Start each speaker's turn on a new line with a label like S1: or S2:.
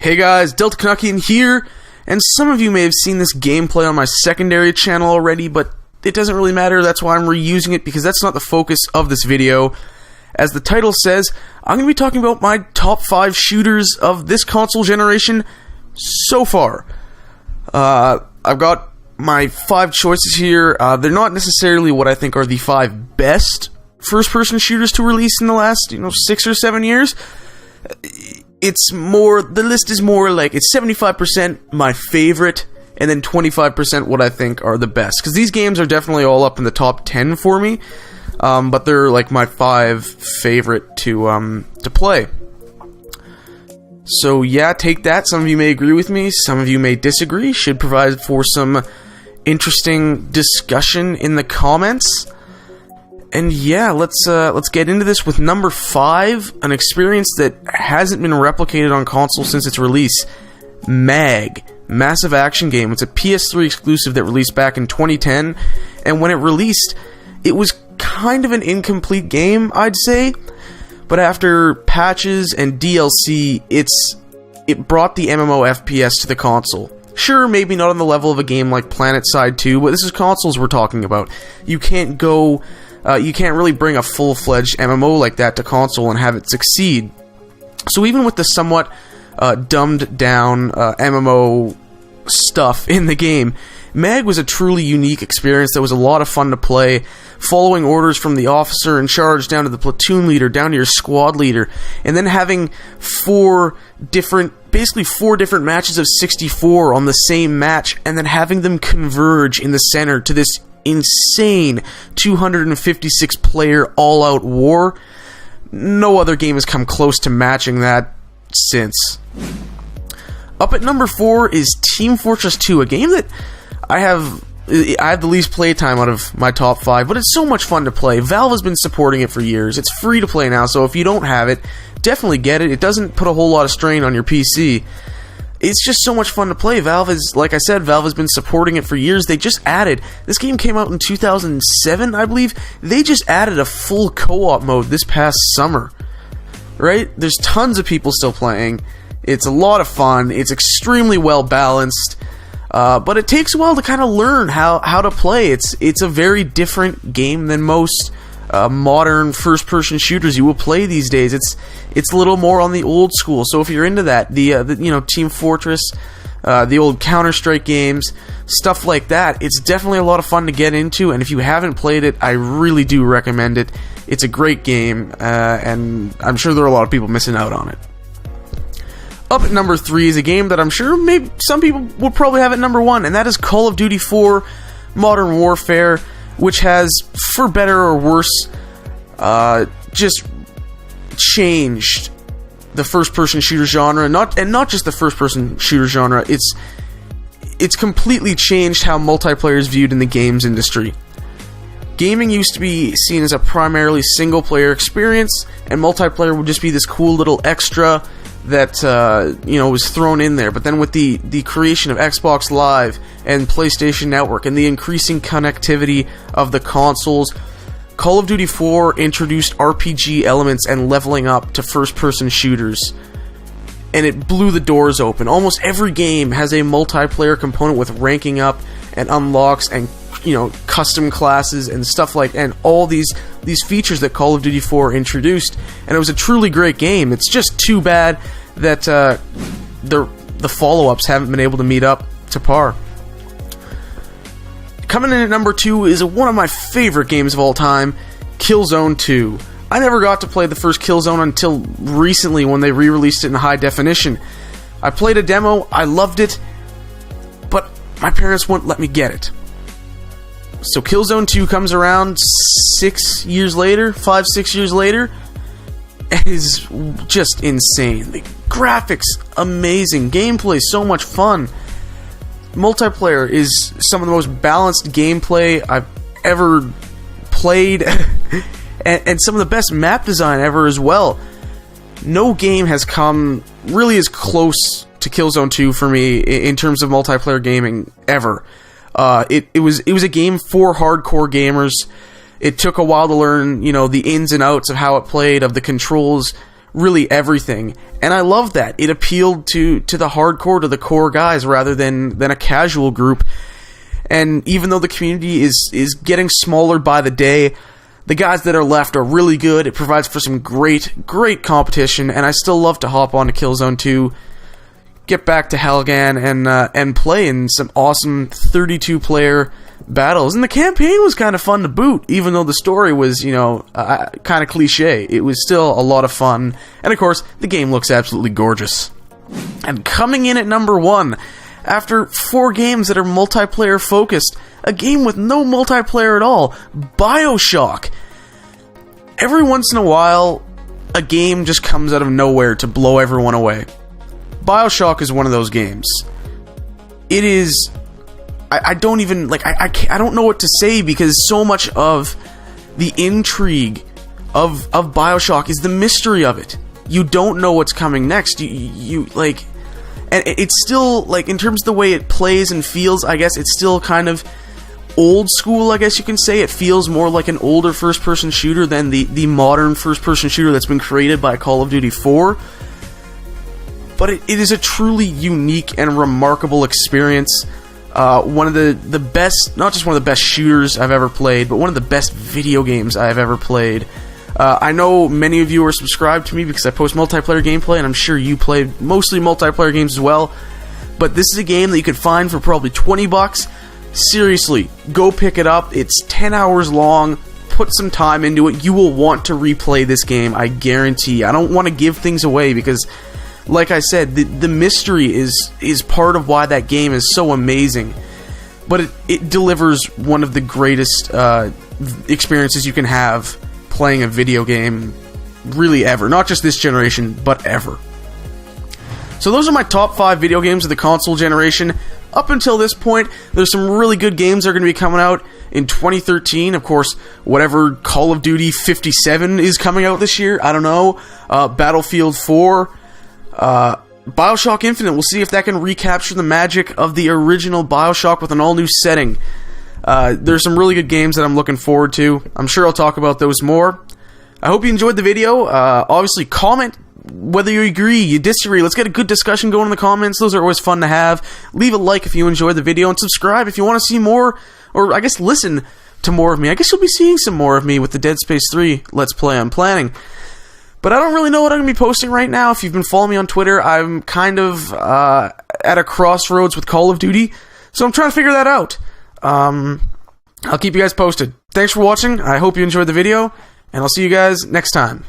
S1: Hey guys, Delta Canuckian here, and some of you may have seen this gameplay on my secondary channel already, but it doesn't really matter. That's why I'm reusing it, because that's not the focus of this video. As the title says, I'm going to be talking about my top 5 shooters of this console generation so far. I've got my 5 choices here. They're not necessarily what I think are the 5 best first-person shooters to release in the last, 6 or 7 years. The list is more like, it's 75% my favorite, and then 25% what I think are the best. Because these games are definitely all up in the top 10 for me, but they're like my 5 favorite to play. So yeah, take that. Some of you may agree with me, some of you may disagree. Should provide for some interesting discussion in the comments. And yeah, let's get into this with number 5, an experience that hasn't been replicated on console since its release. MAG, Massive Action Game. It's a PS3 exclusive that released back in 2010, and when it released, it was kind of an incomplete game, I'd say. But after patches and DLC, it brought the MMO FPS to the console. Sure, maybe not on the level of a game like PlanetSide 2, but this is consoles we're talking about. You can't really bring a full-fledged MMO like that to console and have it succeed. So even with the somewhat dumbed-down MMO stuff in the game, MAG was a truly unique experience that was a lot of fun to play, following orders from the officer in charge down to the platoon leader, down to your squad leader, and then having 4 different matches of 64 on the same match, and then having them converge in the center to this insane 256 player all-out war. No other game has come close to matching that since. Up at number 4 is Team Fortress 2, a game that I have the least playtime out of my top 5, but it's so much fun to play. Valve has been supporting it for years. It's free to play now, so if you don't have it, definitely get it. It doesn't put a whole lot of strain on your PC. It's just so much fun to play. Valve has been supporting it for years. They just added, this game came out in 2007, I believe. They just added a full co-op mode this past summer. Right? There's tons of people still playing. It's a lot of fun. It's extremely well balanced. But it takes a while to kind of learn how to play. It's a very different game than most modern first-person shooters you will play these days. It's a little more on the old school. So if you're into that, the Team Fortress, the old Counter-Strike games, stuff like that, it's definitely a lot of fun to get into. And if you haven't played it, I really do recommend it. It's a great game, and I'm sure there are a lot of people missing out on it. Up at number 3 is a game that I'm sure maybe some people would probably have at number 1, and that is Call of Duty 4 Modern Warfare, which has, for better or worse, just changed the first-person shooter genre. Not just the first-person shooter genre. It's completely changed how multiplayer is viewed in the games industry. Gaming used to be seen as a primarily single-player experience, and multiplayer would just be this cool little extra that was thrown in there. But then with the creation of Xbox Live and PlayStation Network and the increasing connectivity of the consoles, Call of Duty 4 introduced RPG elements and leveling up to first-person shooters, and it blew the doors open. Almost every game has a multiplayer component with ranking up and unlocks and custom classes and stuff and all these features that Call of Duty 4 introduced, and it was a truly great game. It's just too bad that the follow-ups haven't been able to meet up to par. Coming in at number 2 is one of my favorite games of all time, Killzone 2. I never got to play the first Killzone until recently when they re-released it in high definition. I played a demo, I loved it, but my parents wouldn't let me get it. So Killzone 2 comes around 5-6 years later, and is just insane. The graphics, amazing. Gameplay, so much fun. Multiplayer is some of the most balanced gameplay I've ever played, and some of the best map design ever as well. No game has come really as close to Killzone 2 for me in terms of multiplayer gaming ever. It was a game for hardcore gamers. It took a while to learn, the ins and outs of how it played, of the controls, really everything. And I love that. It appealed to the hardcore, to the core guys, rather than a casual group. And even though the community is getting smaller by the day, the guys that are left are really good. It provides for some great competition, and I still love to hop on to Killzone 2, get back to Helghan, and play in some awesome 32-player battles. And the campaign was kind of fun to boot, even though the story was, kind of cliche. It was still a lot of fun. And of course, the game looks absolutely gorgeous. And coming in at number 1, after 4 games that are multiplayer focused, a game with no multiplayer at all, BioShock. Every once in a while, a game just comes out of nowhere to blow everyone away. BioShock is one of those games. It is... I don't even... I don't know what to say, because so much of the intrigue of BioShock is the mystery of it. You don't know what's coming next. And it's still, in terms of the way it plays and feels, I guess it's still kind of old school, I guess you can say. It feels more like an older first-person shooter than the modern first-person shooter that's been created by Call of Duty 4. But it is a truly unique and remarkable experience. One of the best, not just one of the best shooters I've ever played, but one of the best video games I've ever played. I know many of you are subscribed to me because I post multiplayer gameplay, and I'm sure you play mostly multiplayer games as well. But this is a game that you could find for probably $20. Seriously, go pick it up. It's 10 hours long. Put some time into it. You will want to replay this game, I guarantee. I don't want to give things away because, like I said, the mystery is part of why that game is so amazing. But it delivers one of the greatest experiences you can have playing a video game really ever. Not just this generation, but ever. So those are my top 5 video games of the console generation. Up until this point, there's some really good games that are going to be coming out in 2013. Of course, whatever Call of Duty 57 is coming out this year, I don't know. Battlefield 4. BioShock Infinite, we'll see if that can recapture the magic of the original BioShock with an all-new setting. There's some really good games that I'm looking forward to. I'm sure I'll talk about those more. I hope you enjoyed the video. Obviously, comment whether you agree, you disagree. Let's get a good discussion going in the comments. Those are always fun to have. Leave a like if you enjoyed the video, and subscribe if you want to see more, or I guess listen to more of me. I guess you'll be seeing some more of me with the Dead Space 3 Let's Play I'm planning. But I don't really know what I'm going to be posting right now. If you've been following me on Twitter, I'm kind of at a crossroads with Call of Duty, so I'm trying to figure that out. I'll keep you guys posted. Thanks for watching. I hope you enjoyed the video, and I'll see you guys next time.